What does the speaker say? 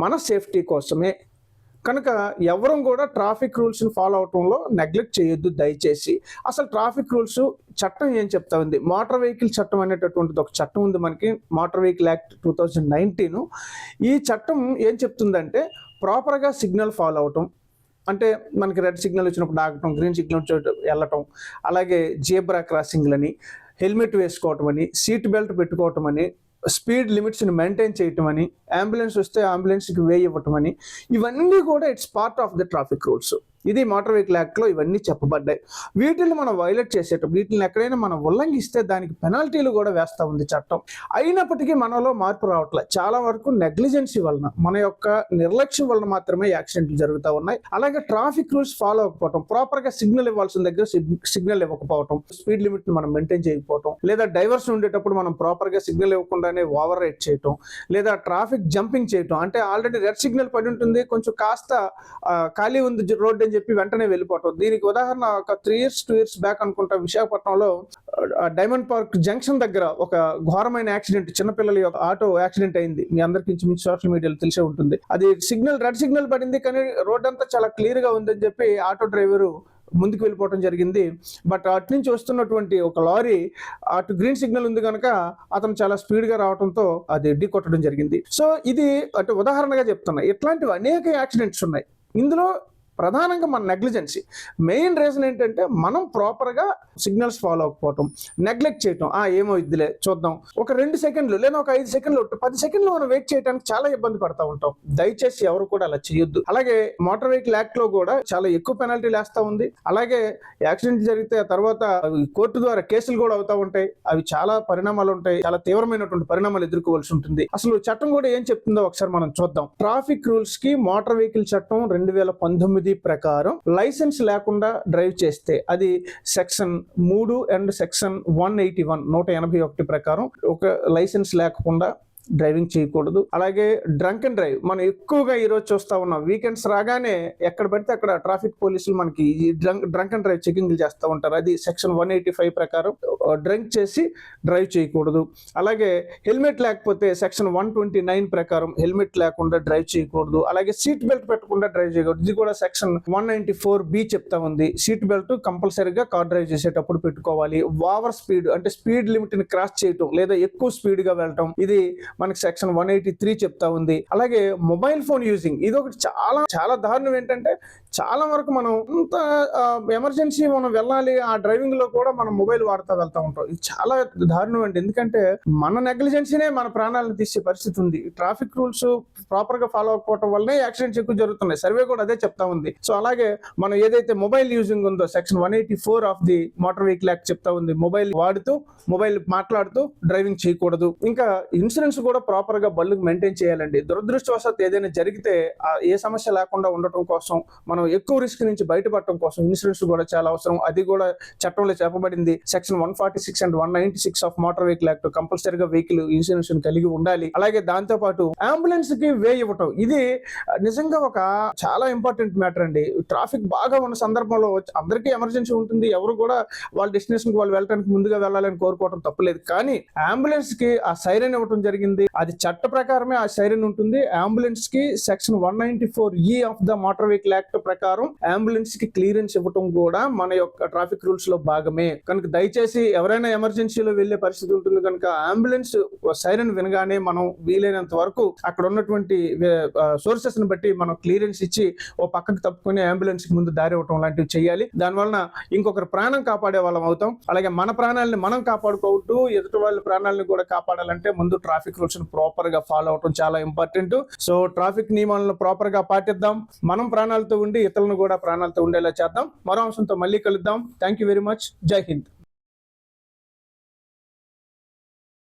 మన సేఫ్టీ కోసమే. కనుక ఎవరు కూడా ట్రాఫిక్ రూల్స్ని ఫాలో అవటంలో నెగ్లెక్ట్ చేయొద్దు దయచేసి. అసలు ట్రాఫిక్ రూల్స్ చట్టం ఏం చెప్తా ఉంది? మోటార్ వెహికల్ చట్టం అనేటటువంటిది ఒక చట్టం ఉంది మనకి, మోటార్ వెహికల్ యాక్ట్ 2019. ఈ చట్టం ఏం చెప్తుందంటే ప్రాపర్గా సిగ్నల్ ఫాలో అవటం, అంటే మనకి రెడ్ సిగ్నల్ వచ్చినప్పుడు ఆగటం, గ్రీన్ సిగ్నల్ వెళ్ళటం, అలాగే జీబ్రా క్రాసింగ్లని, హెల్మెట్ వేసుకోవటం అని, సీట్ బెల్ట్ పెట్టుకోవటం అని, స్పీడ్ లిమిట్స్ని మెయింటైన్ చేయటం అని, అంబులెన్స్ వస్తే అంబులెన్స్కి వే ఇవ్వటం అని, ఇవన్నీ కూడా it's part of the traffic rules. ఇది మోటార్ వెహికల్ యాక్ట్లో ఇవన్నీ చెప్పబడ్డాయి. వీటిని మనం వైలేట్ చేసేటప్పుడు, వీటిని ఎక్కడైనా మనం ఉల్లంఘిస్తే దానికి పెనాల్టీలు కూడా వేస్తూ ఉంది చట్టం. అయినప్పటికీ మనలో మార్పు రావట్లేదు. చాలా వరకు నెగ్లిజెన్సీ వలన, మన యొక్క నిర్లక్ష్యం వలన మాత్రమే యాక్సిడెంట్లు జరుగుతూ ఉన్నాయి. అలాగే ట్రాఫిక్ రూల్స్ ఫాలో అవ్వకపోవటం, ప్రాపర్గా సిగ్నల్ ఇవ్వాల్సిన దగ్గర సిగ్నల్ ఇవ్వకపోవటం, స్పీడ్ లిమిట్ని మనం మెయింటైన్ చేయకపోవటం, లేదా డైవర్స్ ఉండేటప్పుడు మనం ప్రాపర్గా సిగ్నల్ ఇవ్వకుండానే ఓవర్ రైడ్ చేయటం, లేదా ట్రాఫిక్ జంపింగ్ చేయటం, అంటే ఆల్రెడీ రెడ్ సిగ్నల్ పడి ఉంటుంది, కొంచెం కాస్త ఖాళీ ఉంది రోడ్ అని చెప్పి వెంటనే వెళ్ళిపోవటం. దీనికి ఉదాహరణ ఒక 2 years బ్యాక్ అనుకుంటా, విశాఖపట్నంలో డైమండ్ పార్క్ జంక్షన్ దగ్గర ఒక ఘోరమైన యాక్సిడెంట్, చిన్నపిల్లల యొక్క ఆటో యాక్సిడెంట్ అయింది. మీ అందరికి మించి సోషల్ మీడియాలో తెలిసే ఉంటుంది. అది రెడ్ సిగ్నల్ పడింది, కానీ రోడ్ అంతా చాలా క్లియర్ గా ఉందని చెప్పి ఆటో డ్రైవరు ముందుకు వెళ్ళిపోవడం జరిగింది. బట్ అటు నుంచి వస్తున్నటువంటి ఒక లారీ అటు గ్రీన్ సిగ్నల్ ఉంది కనుక అతను చాలా స్పీడ్గా రావడంతో అది ఢీ కొట్టడం జరిగింది. సో ఇది అటు ఉదాహరణగా చెప్తున్నా. ఇట్లాంటివి అనేక యాక్సిడెంట్స్ ఉన్నాయి. ఇందులో ప్రధానంగా మన నెగ్లిజెన్సీ. మెయిన్ రీజన్ ఏంటంటే మనం ప్రాపర్గా సిగ్నల్స్ ఫాలో అవ్వకపోవటం, నెగ్లెక్ట్ చేయటం. ఏమో ఇదిలే చూద్దాం, ఒక 2 seconds లేదా ఒక 5 seconds 10 seconds మనం వెయిట్ చేయడానికి చాలా ఇబ్బంది పడతా ఉంటాం. దయచేసి ఎవరు కూడా అలా చేయొద్దు. అలాగే మోటార్ వెహికల్ యాక్ట్ లో కూడా చాలా ఎక్కువ పెనాల్టీలు వేస్తూ ఉంది. అలాగే యాక్సిడెంట్ జరిగితే ఆ తర్వాత కోర్టు ద్వారా కేసులు కూడా అవుతూ ఉంటాయి. అవి చాలా పరిణామాలు ఉంటాయి, చాలా తీవ్రమైనటువంటి పరిణామాలు ఎదుర్కోవాల్సి ఉంటుంది. అసలు చట్టం కూడా ఏం చెప్తుందో ఒకసారి మనం చూద్దాం. ట్రాఫిక్ రూల్స్ కి మోటార్ వెహికల్ చట్టం 2019 ప్రకారం లైసెన్స్ లేకుండా డ్రైవ్ చేస్తే, అది సెక్షన్ 3 అండ్ సెక్షన్ 181 ప్రకారం ఒక లైసెన్స్ లేకుండా డ్రైవింగ్ చేయకూడదు. అలాగే డ్రంక్ అండ్ డ్రైవ్ మనం ఎక్కువగా ఈరోజు చూస్తా ఉన్నాం. వీకెండ్స్ రాగానే ఎక్కడ పడితే అక్కడ ట్రాఫిక్ పోలీసులు మనకి డ్రంక్ అండ్ డ్రైవ్ చెకింగ్లు చేస్తూ ఉంటారు. అది సెక్షన్ 185 ప్రకారం డ్రింక్ చేసి డ్రైవ్ చేయకూడదు. అలాగే హెల్మెట్ లేకపోతే సెక్షన్ 129 ప్రకారం హెల్మెట్ లేకుండా డ్రైవ్ చేయకూడదు. అలాగే సీట్ బెల్ట్ పెట్టకుండా డ్రైవ్ చేయకూడదు. ఇది కూడా సెక్షన్ 194B చెప్తా ఉంది. సీట్ బెల్ట్ కంపల్సరీగా కార్ డ్రైవ్ చేసేటప్పుడు పెట్టుకోవాలి. ఓవర్ స్పీడ్ అంటే స్పీడ్ లిమిట్ ని క్రాస్ చేయటం లేదా ఎక్కువ స్పీడ్ గా వెళ్ళటం, ఇది మనకి సెక్షన్ 183 చెప్తా ఉంది. అలాగే మొబైల్ ఫోన్ యూజింగ్, ఇది ఒకటి చాలా చాలా దారుణం. ఏంటంటే చాలా వరకు మనం ఇంత ఎమర్జెన్సీ మనం వెళ్ళాలి, ఆ డ్రైవింగ్ లో కూడా మనం మొబైల్ వాడుతూ వెళ్తూ ఉంటాం. ఇది చాలా దారుణం అండి. ఎందుకంటే మన నెగ్లిజెన్సీనే మన ప్రాణాలను తీసే పరిస్థితి ఉంది. ట్రాఫిక్ రూల్స్ ప్రాపర్ గా ఫాలో అవ్వకపోవడం వల్లనే యాక్సిడెంట్స్ ఎక్కువ జరుగుతున్నాయి. సర్వే కూడా అదే చెప్తా ఉంది. సో అలాగే మనం ఏదైతే మొబైల్ యూజింగ్ ఉందో section 184 of the motor vehicle act చెప్తా ఉంది, మొబైల్ వాడుతూ మొబైల్ మాట్లాడుతూ డ్రైవింగ్ చేయకూడదు. ఇంకా ఇన్సూరెన్స్ కూడా ప్రాపర్ గా బళ్ళకు మెయింటైన్ చేయాలండి. దురదృష్టవశాత్తు ఏదైనా జరిగితే ఏ సమస్య లేకుండా ఉండటం కోసం, మనం ఎక్కువ రిస్క్ నుంచి బయటపడటం కోసం ఇన్సూరెన్స్ కూడా చాలా అవసరం. అది కూడా చట్టంలో చెప్పబడింది. Section 146 and 196 of motor vehicle act కంపల్సరీగా వెహికల్ ఇన్సూరెన్స్ కలిగి ఉండాలి. అలాగే దాంతో పాటు అంబులెన్స్ కి వే ఇవ్వటం, ఇది నిజంగా ఒక చాలా ఇంపార్టెంట్ మ్యాటర్ అండి. ట్రాఫిక్ బాగా ఉన్న సందర్భంలో అందరికీ ఎమర్జెన్సీ ఉంటుంది. ఎవరు కూడా వాళ్ళ డెస్టినేషన్ కి వాళ్ళు వెళ్ళడానికి ముందుగా వెళ్ళాలని కోరుకోవడం తప్పలేదు. కానీ అంబులెన్స్ కి ఆ సైరన్ ఇవ్వడం జరిగింది. అది చట్ట ప్రకారమే ఆ సైరన్ ఉంటుంది. అంబులెన్స్ కి section 194E of the motor vehicle act ప్రకారం అంబులెన్స్ కి క్లియరెన్స్ ఇవ్వటం కూడా మన యొక్క ట్రాఫిక్ రూల్స్ లో భాగమే. కనుక దయచేసి ఎవరైనా ఎమర్జెన్సీలో వెళ్లే పరిస్థితి ఉంటుంది కనుక అంబులెన్స్ సైరన్ వినగానే మనం వీలైనంత వరకు అక్కడ ఉన్నటువంటి సోర్సెస్ ని బట్టి మనం క్లియరెన్స్ ఇచ్చి ఓ పక్కకు తప్పుకొని అంబులెన్స్ కి ముందు దారి ఇవ్వటం లాంటివి చేయాలి. దానివల్ల ఇంకొకరి ప్రాణం కాపాడే వాళ్ళం అవుతాం. అలాగే మన ప్రాణాలని మనం కాపాడుకోవద్దు, ఎదుటి వాళ్ళ ప్రాణాలను కూడా కాపాడాలంటే ముందు ట్రాఫిక్ రూల్స్ ప్రాపర్ గా ఫాలో అవటం చాలా ఇంపార్టెంట్. సో ట్రాఫిక్ నియమాలను ప్రాపర్ గా పాటిద్దాం. మనం ప్రాణాలతో ఉండి ఇతరులను కూడా ప్రాణాలతో ఉండేలా చేద్దాం. మరో అంశంతో మళ్ళీ కలుద్దాం. Thank you very much. జై హింద్.